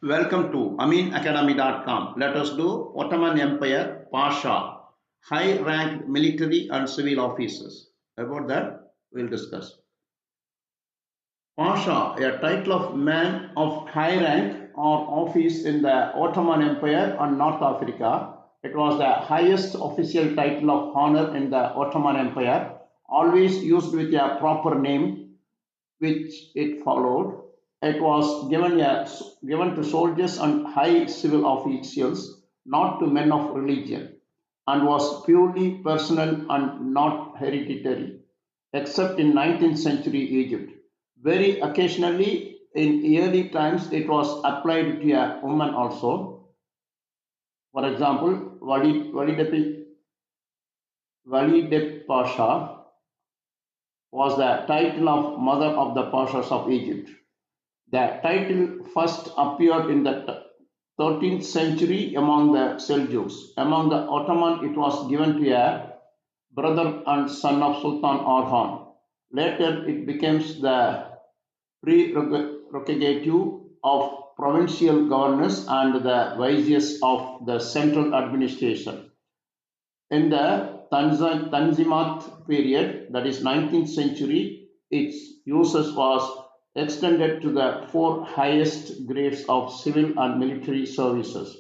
Welcome to AminAcademy.com. Let us do Ottoman Empire Pasha, high-ranked military and civil officers. About that, we'll discuss. Pasha, a title of man of high rank or office in the Ottoman Empire and North Africa. It was the highest official title of honor in the Ottoman Empire, always used with a proper name which it followed. It was given to soldiers and high civil officials, not to men of religion, and was purely personal and not hereditary, except in 19th century Egypt. Very occasionally, in early times, it was applied to a woman also. For example, Walid Pasha was the title of mother of the Pashas of Egypt. The title first appeared in the 13th century among the Seljuks. Among the Ottoman, it was given to a brother and son of Sultan Orhan. Later, it becomes the prerogative of provincial governors and the viziers of the central administration. In the Tanzimat period, that is 19th century, its uses was extended to the four highest grades of civil and military services.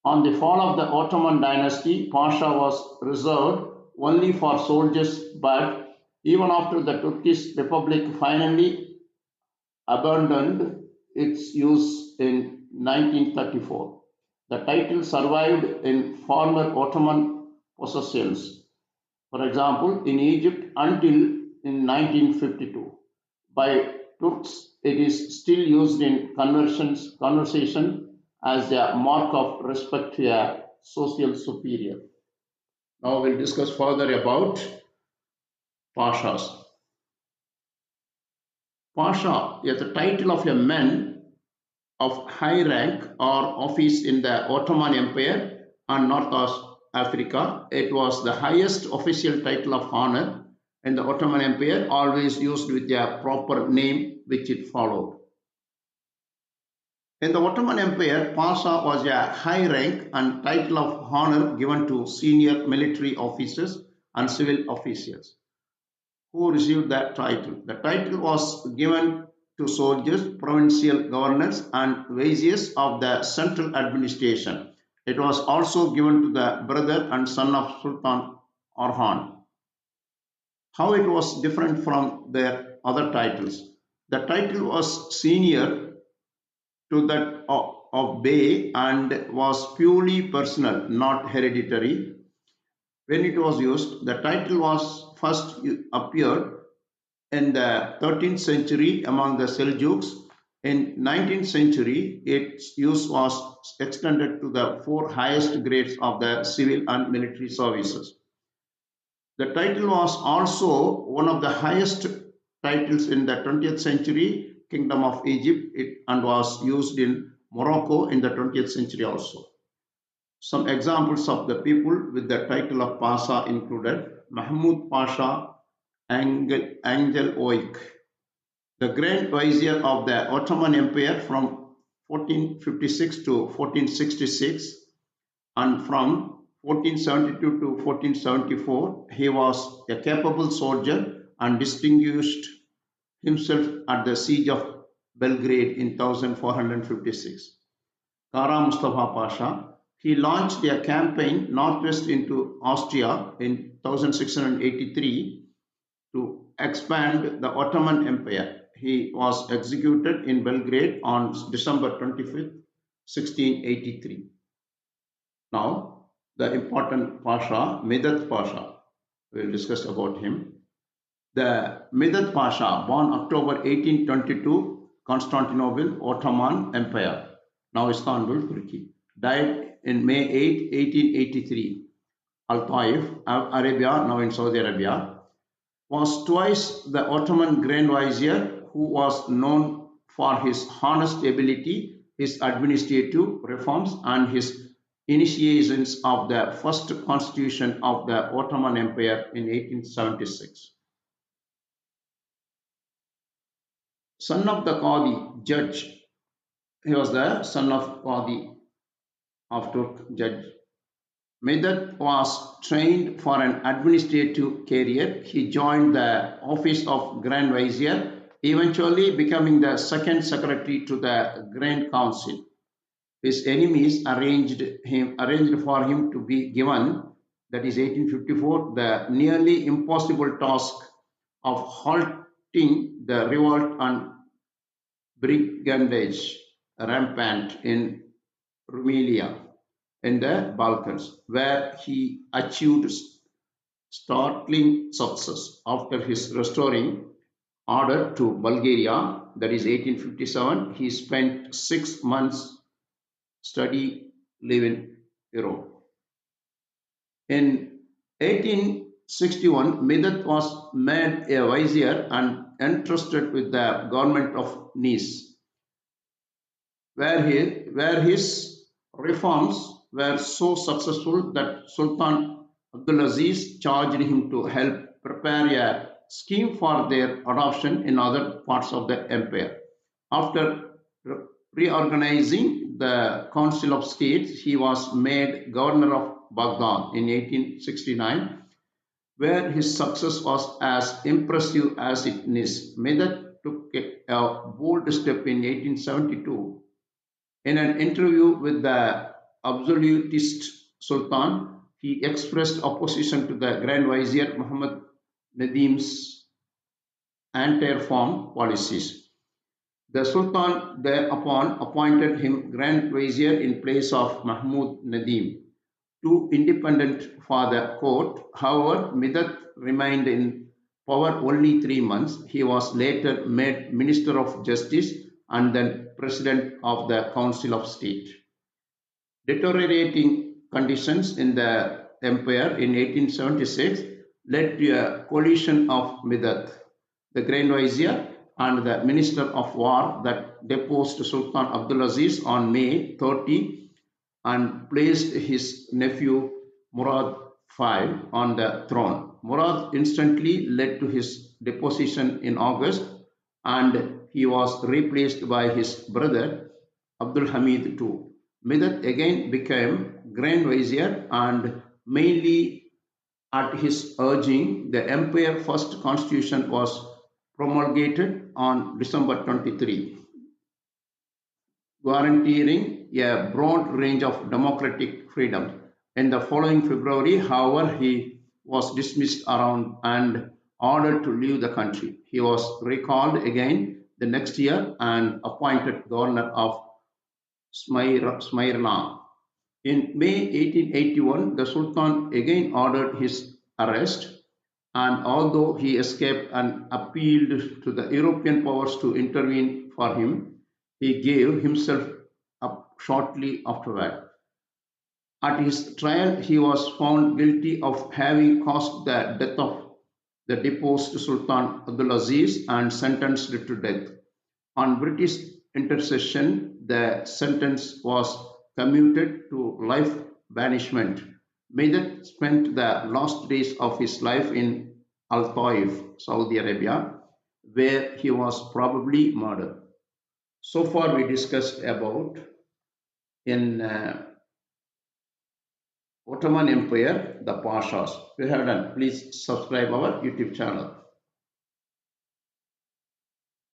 On the fall of the Ottoman dynasty, Pasha was reserved only for soldiers, but even after the Turkish Republic finally abandoned its use in 1934, the title survived in former Ottoman possessions. For example, in Egypt until in 1952. By Turks, it is still used in conversation as a mark of respect to a social superior. Now we'll discuss further about Pashas. Pasha is the title of a man of high rank or office in the Ottoman Empire and North Africa. It was the highest official title of honor in the Ottoman Empire, always used with a proper name which it followed. In the Ottoman Empire, Pasha was a high rank and title of honor given to senior military officers and civil officials who received that title. The title was given to soldiers, provincial governors, and viziers of the central administration. It was also given to the brother and son of Sultan Orhan. How it was different from their other titles? The title was senior to that of Bey and was purely personal, not hereditary. When it was used, the title was first appeared in the 13th century among the Seljuks. In 19th century, its use was extended to the four highest grades of the civil and military services. The title was also one of the highest titles in the 20th century Kingdom of Egypt and was used in Morocco in the 20th century also. Some examples of the people with the title of Pasha included Mahmud Pasha Angel Oik, the Grand Vizier of the Ottoman Empire from 1456 to 1466, and from 1472 to 1474, he was a capable soldier and distinguished himself at the siege of Belgrade in 1456. Kara Mustafa Pasha, he launched a campaign northwest into Austria in 1683 to expand the Ottoman Empire. He was executed in Belgrade on December 25, 1683. Now, the important Pasha, Midhat Pasha, we'll discuss about him. The Midhat Pasha, born October 1822, Constantinople, Ottoman Empire, now Istanbul, Turkey, died in May 8, 1883, Al-Ṭāʿif, Arabia, now in Saudi Arabia, was twice the Ottoman Grand Vizier, who was known for his honest ability, his administrative reforms, and his initiations of the first constitution of the Ottoman Empire in 1876. Son of the Qadi, judge, He was the son of Qadi of Turk judge. Midhat was trained for an administrative career. He joined the office of Grand Vizier, eventually becoming the second secretary to the Grand Council. His enemies arranged for him to be given, that is 1854, the nearly impossible task of halting the revolt and brigandage rampant in Rumelia in the Balkans, where he achieved startling success after his restoring order to Bulgaria, that is 1857. He spent 6 months study live in Europe. In 1861, Midhat was made a vizier and entrusted with the government of Nice, where his reforms were so successful that Sultan Abdulaziz charged him to help prepare a scheme for their adoption in other parts of the empire. After reorganizing the Council of States, he was made governor of Baghdad in 1869, where his success was as impressive as it is. Midhat took a bold step in 1872. In an interview with the absolutist Sultan, he expressed opposition to the Grand Vizier Muhammad Nadim's anti-reform policies. The Sultan thereupon appointed him Grand Vizier in place of Mahmud Nadim, too independent for the court. However, Midhat remained in power only 3 months. He was later made Minister of Justice and then President of the Council of State. Deteriorating conditions in the empire in 1876 led to a coalition of Midhat, the Grand Vizier, and the Minister of War that deposed Sultan Abdulaziz on May 30 and placed his nephew Murad V on the throne. Murad instantly led to his deposition in August, and he was replaced by his brother Abdul Hamid II. Midhat again became Grand Vizier, and mainly at his urging, the empire first constitution was promulgated on December 23, guaranteeing a broad range of democratic freedom. In the following February, however, he was dismissed around and ordered to leave the country. He was recalled again the next year and appointed governor of Smyrna. In May 1881, the Sultan again ordered his arrest, and although he escaped and appealed to the European powers to intervene for him, he gave himself up shortly afterward. At his trial, he was found guilty of having caused the death of the deposed Sultan Abdulaziz and sentenced to death. On British intercession, the sentence was commuted to life banishment. Midhat spent the last days of his life in Al-Ṭāʿif, Saudi Arabia, where he was probably murdered. So far, we discussed about in Ottoman Empire, the Pashas. If you have done, please subscribe our YouTube channel.